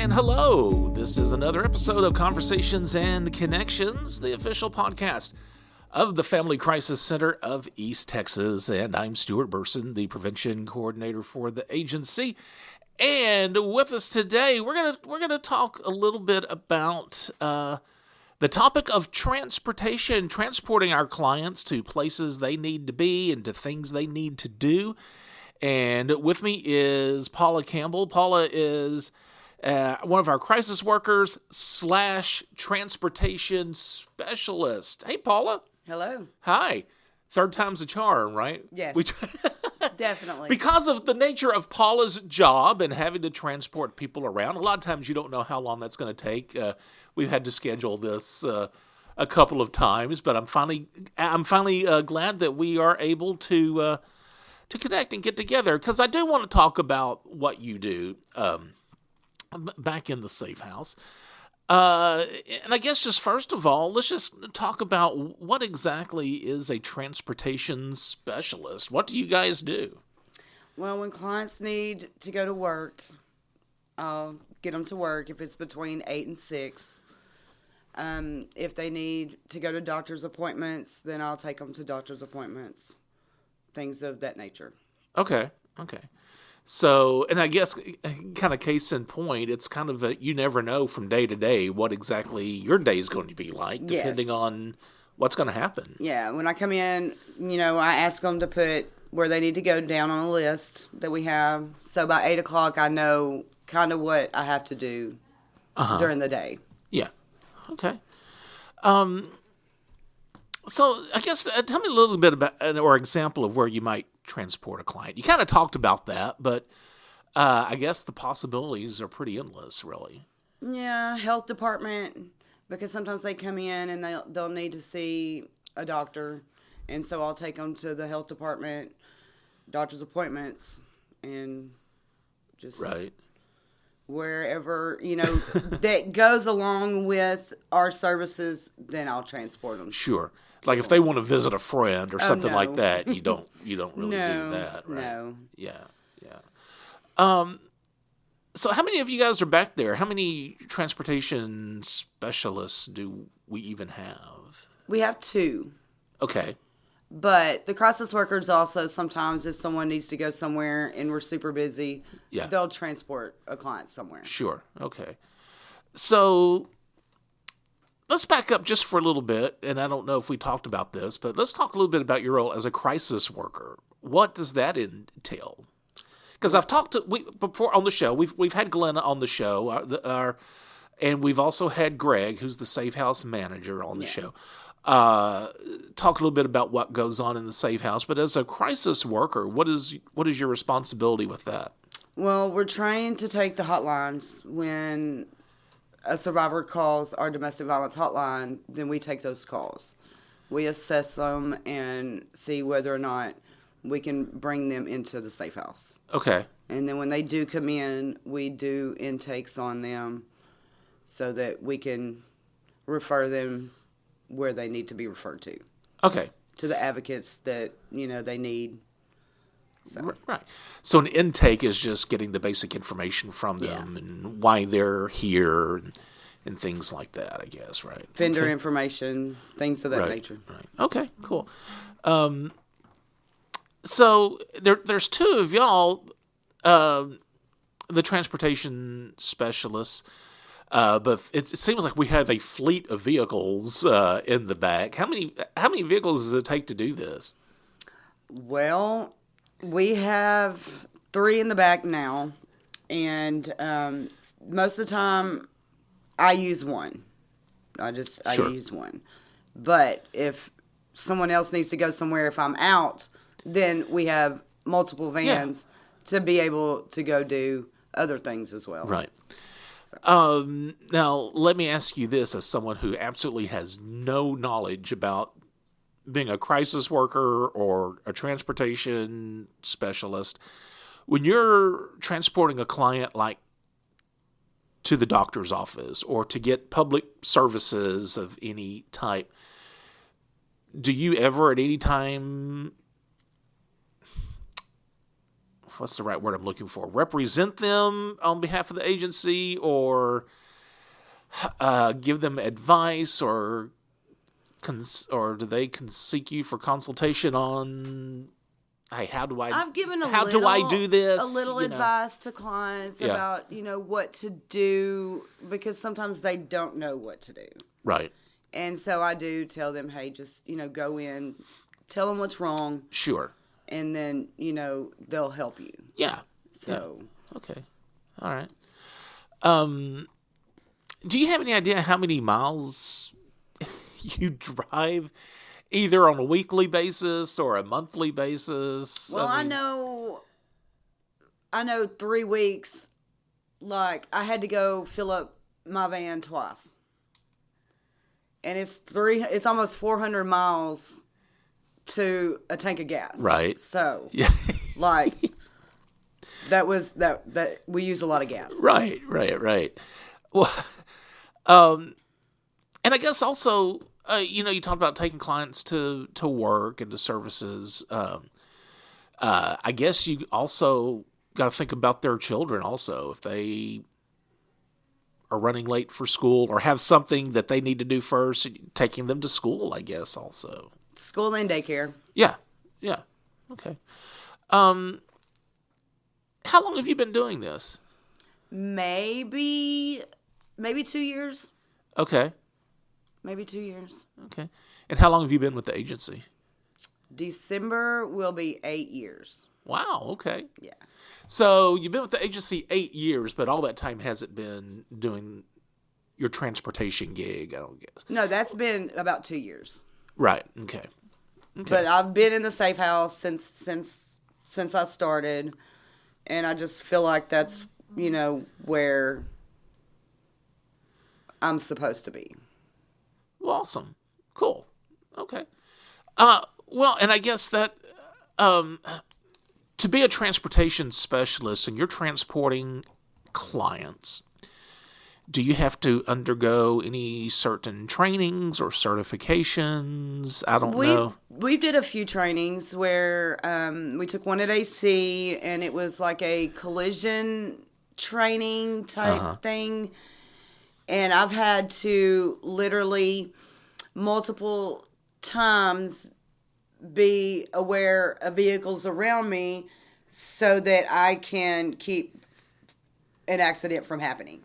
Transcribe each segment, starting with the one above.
And hello, this is another episode of Conversations and Connections, the official podcast of the Family Crisis Center of East Texas. And I'm Stuart Burson, the prevention coordinator for the agency. And with us today, we're gonna talk a little bit about the topic of transportation, transporting our clients to places they need to be and to things they need to do. And with me is Paula Campbell. Paula is one of our crisis workers / transportation specialist. Hey, Paula. Hello. Hi. Third time's a charm, right? Yes, definitely. Because of the nature of Paula's job and having to transport people around, a lot of times you don't know how long that's going to take. We've had to schedule this a couple of times, but I'm finally glad that we are able to connect and get together, because I do want to talk about what you do back in the safe house. And I guess just first of all, let's just talk about what exactly is a transportation specialist. What do you guys do? Well, when clients need to go to work, I'll get them to work if it's between 8 and 6. If they need to go to doctor's appointments, then I'll take them to doctor's appointments. Things of that nature. Okay. So, and I guess kind of case in point, it's kind of you never know from day to day what exactly your day is going to be like, depending on what's going to happen. Yeah, when I come in, I ask them to put where they need to go down on a list that we have. So by 8 o'clock, I know kind of what I have to do during the day. Yeah. Okay. So I guess tell me a little bit about or example of where you might transport a client. You kind of talked about that, but I guess the possibilities are pretty endless, really. Yeah, health department, because sometimes they come in and they'll need to see a doctor, and so I'll take them to the health department, doctor's appointments, and just wherever, that goes along with our services, then I'll transport them. Sure. Like if they want to visit a friend or something like that, you don't really do that, right? No. Yeah. So how many of you guys are back there? How many transportation specialists do we even have? We have 2. Okay. But the crisis workers also, sometimes if someone needs to go somewhere and we're super busy, they'll transport a client somewhere. Sure. Okay. So let's back up just for a little bit, and I don't know if we talked about this, but let's talk a little bit about your role as a crisis worker. What does that entail? Because I've talked before on the show. We've had Glenna on the show, and we've also had Greg, who's the safe house manager, on the show. Talk a little bit about what goes on in the safe house. But as a crisis worker, what is your responsibility with that? Well, we're trying to take the hotlines when a survivor calls our domestic violence hotline, then we take those calls. We assess them and see whether or not we can bring them into the safe house. Okay. And then when they do come in, we do intakes on them so that we can refer them where they need to be referred to. Okay. To the advocates that, they need. So. Right. So an intake is just getting the basic information from them and why they're here and things like that, I guess, right? Vendor information, things of that nature. Right. Okay, cool. So there's 2 of y'all, the transportation specialists, but it seems like we have a fleet of vehicles in the back. How many vehicles does it take to do this? Well, we have 3 in the back now, and most of the time I use one. I use one. But if someone else needs to go somewhere, if I'm out, then we have multiple vans to be able to go do other things as well. Right. So. Now, let me ask you this as someone who absolutely has no knowledge about being a crisis worker or a transportation specialist. When you're transporting a client like to the doctor's office or to get public services of any type, do you ever at any time what's the right word I'm looking for? Represent them on behalf of the agency, or give them advice, or do they seek you for consultation on, hey, how do I do this? A little advice to clients about, what to do, because sometimes they don't know what to do. Right. And so I do tell them, hey, just, go in, tell them what's wrong. Sure. And then, they'll help you. Yeah. So. Yeah. Okay. All right. Do you have any idea how many miles you drive, either on a weekly basis or a monthly basis? Well, I know 3 weeks, like, I had to go fill up my van twice. And it's almost 400 miles to a tank of gas. Right. So, yeah. like, that we use a lot of gas. Right. Well, and I guess also, you talked about taking clients to work and to services. I guess you also got to think about their children also. If they are running late for school or have something that they need to do first, taking them to school, I guess also. School and daycare. Yeah. Okay. How long have you been doing this? Maybe 2 years. Okay. Maybe 2 years. Okay. And how long have you been with the agency? December will be 8 years. Wow. Okay. Yeah. So you've been with the agency 8 years, but all that time hasn't been doing your transportation gig, I don't guess. No, that's been about 2 years. Right. Okay. But I've been in the safe house since I started, and I just feel like that's, where I'm supposed to be. Well, awesome. Cool. Okay. Well, and I guess that to be a transportation specialist and you're transporting clients, do you have to undergo any certain trainings or certifications? I don't know. We did a few trainings where we took one at AC, and it was like a collision training type thing. And I've had to literally multiple times be aware of vehicles around me so that I can keep an accident from happening.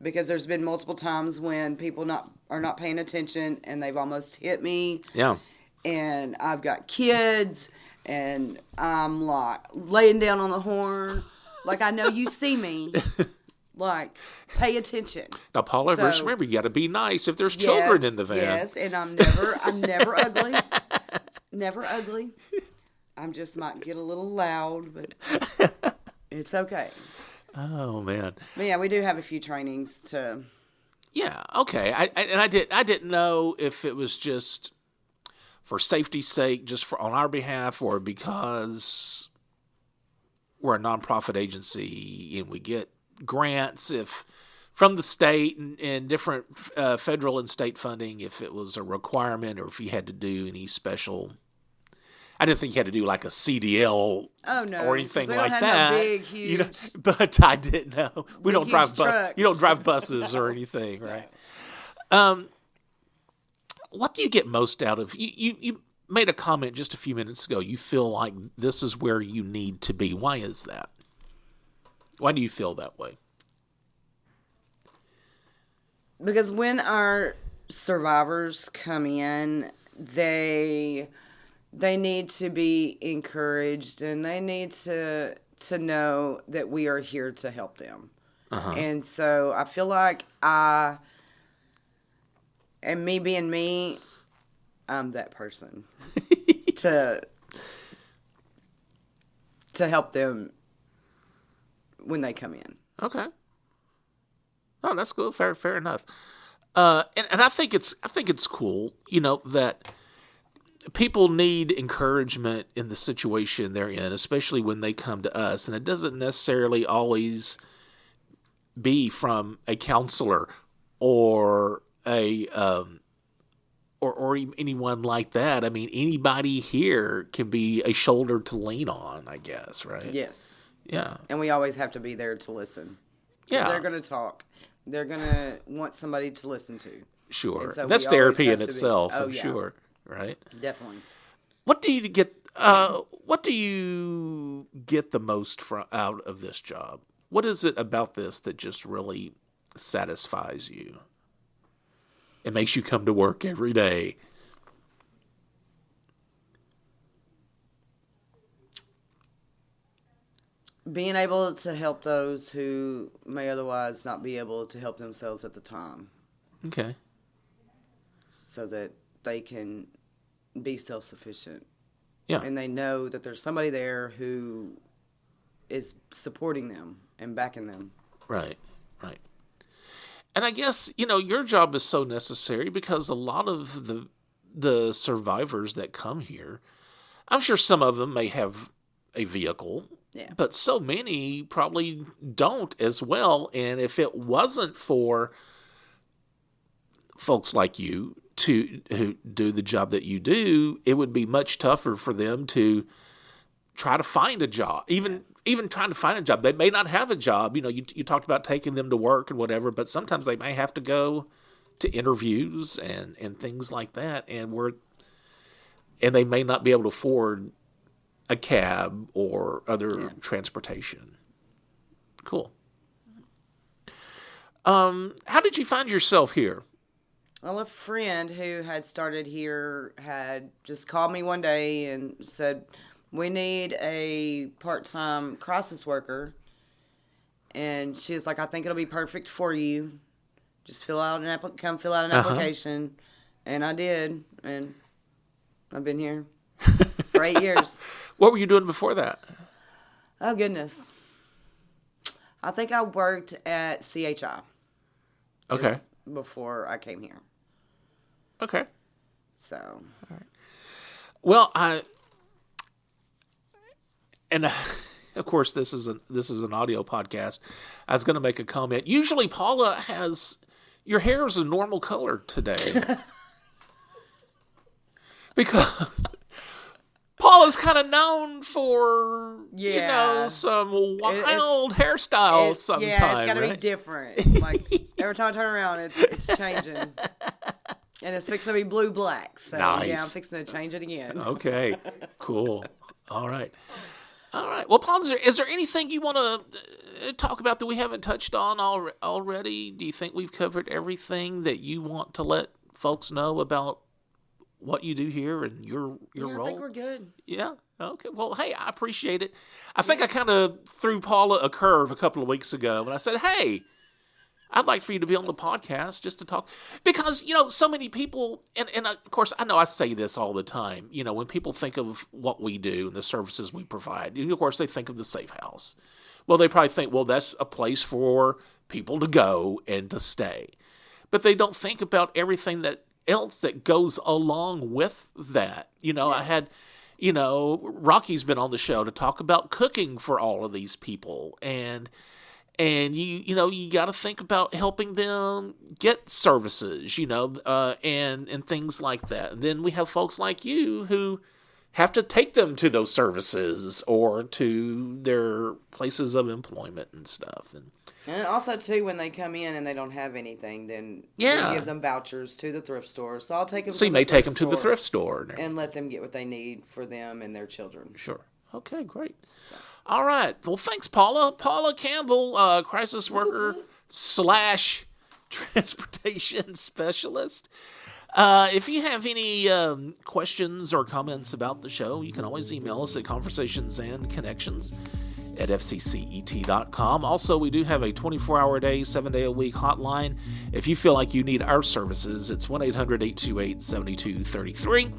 Because there's been multiple times when people are not paying attention and they've almost hit me. Yeah. And I've got kids and I'm like laying down on the horn. Like, I know you see me. Like, pay attention. Now, Paula, just remember, you got to be nice if there's children in the van. Yes, and I'm never ugly. Never ugly. I just might get a little loud, but it's okay. Oh, man. But yeah, we do have a few trainings to. Yeah. Okay. I didn't know if it was just for safety's sake, just on our behalf, or because we're a nonprofit agency and we get grants from the state and different federal and state funding, if it was a requirement or if you had to do any special. I didn't think you had to do like a CDL or anything like that. No big, huge, but I didn't know. We don't drive buses. You don't drive buses or anything, right? What do you get most out of? You made a comment just a few minutes ago. You feel like this is where you need to be. Why is that? Why do you feel that way? Because when our survivors come in, they need to be encouraged, and they need to know that we are here to help them. And so I feel like and me being me, I'm that person to help them when they come in. Okay. Oh, that's cool. Fair enough. And I think it's cool, that people need encouragement in the situation they're in, especially when they come to us. And it doesn't necessarily always be from a counselor or or anyone like that. I mean, anybody here can be a shoulder to lean on, I guess, right? Yes. Yeah. And we always have to be there to listen. Yeah. They're going to talk. They're going to want somebody to listen to. Sure. So That's therapy in itself, I'm yeah. sure, right? Definitely. What do you get the most out of this job? What is it about this that just really satisfies you? It makes you come to work every day. Being able to help those who may otherwise not be able to help themselves at the time. Okay. So that they can be self-sufficient. Yeah. And they know that there's somebody there who is supporting them and backing them. Right. And I guess, your job is so necessary because a lot of the survivors that come here, I'm sure some of them may have a vehicle, but so many probably don't as well. And if it wasn't for folks like you who do the job that you do, it would be much tougher for them to try to find a job, even trying to find a job. They may not have a job. You talked about taking them to work and whatever, but sometimes they may have to go to interviews and things like that. And they may not be able to afford a cab or other transportation. Cool. How did you find yourself here? Well, a friend who had started here had just called me one day and said, we need a part-time crisis worker. And she was like, I think it'll be perfect for you. Just come fill out an application. And I did. And I've been here for 8 years. What were you doing before that? Oh, goodness. I think I worked at CHI. Okay. Before I came here. Okay. So. All right. Well, of course, this is an audio podcast. I was going to make a comment. Usually, Paula your hair is a normal color today, because Paula's kind of known for some wild hairstyles sometimes. Yeah, it's got to be different. Like every time I turn around, it's changing. And it's fixing to be blue-black. So, nice. Yeah, I'm fixing to change it again. Okay, cool. All right. Well, Paul, is there anything you want to talk about that we haven't touched on already? Do you think we've covered everything that you want to let folks know about what you do here and your role? I think we're good. Yeah? Okay. Well, hey, I appreciate it. I think I kind of threw Paula a curve a couple of weeks ago when I said, hey, I'd like for you to be on the podcast just to talk. Because, so many people, and of course, I know I say this all the time, when people think of what we do and the services we provide, of course, they think of the safe house. Well, they probably think, well, that's a place for people to go and to stay. But they don't think about everything else that goes along with that. I had, Rocky's been on the show to talk about cooking for all of these people. And you got to think about helping them get services, and things like that. And then we have folks like you who have to take them to those services or to their places of employment and stuff. And also, too, when they come in and they don't have anything, then we give them vouchers to the thrift store. So I'll take them. So you may take them to the thrift store and let them get what they need for them and their children. Sure. Okay, great. All right. Well, thanks, Paula. Paula Campbell, crisis worker / transportation specialist. If you have any questions or comments about the show, you can always email us at conversationsandconnections@fccet.com. Also, we do have a 24-hour-a-day, 7-day-a-week hotline. If you feel like you need our services, it's 1-800-828-7233.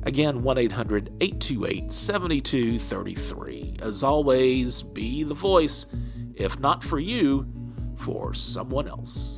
Again, 1-800-828-7233. As always, be the voice, if not for you, for someone else.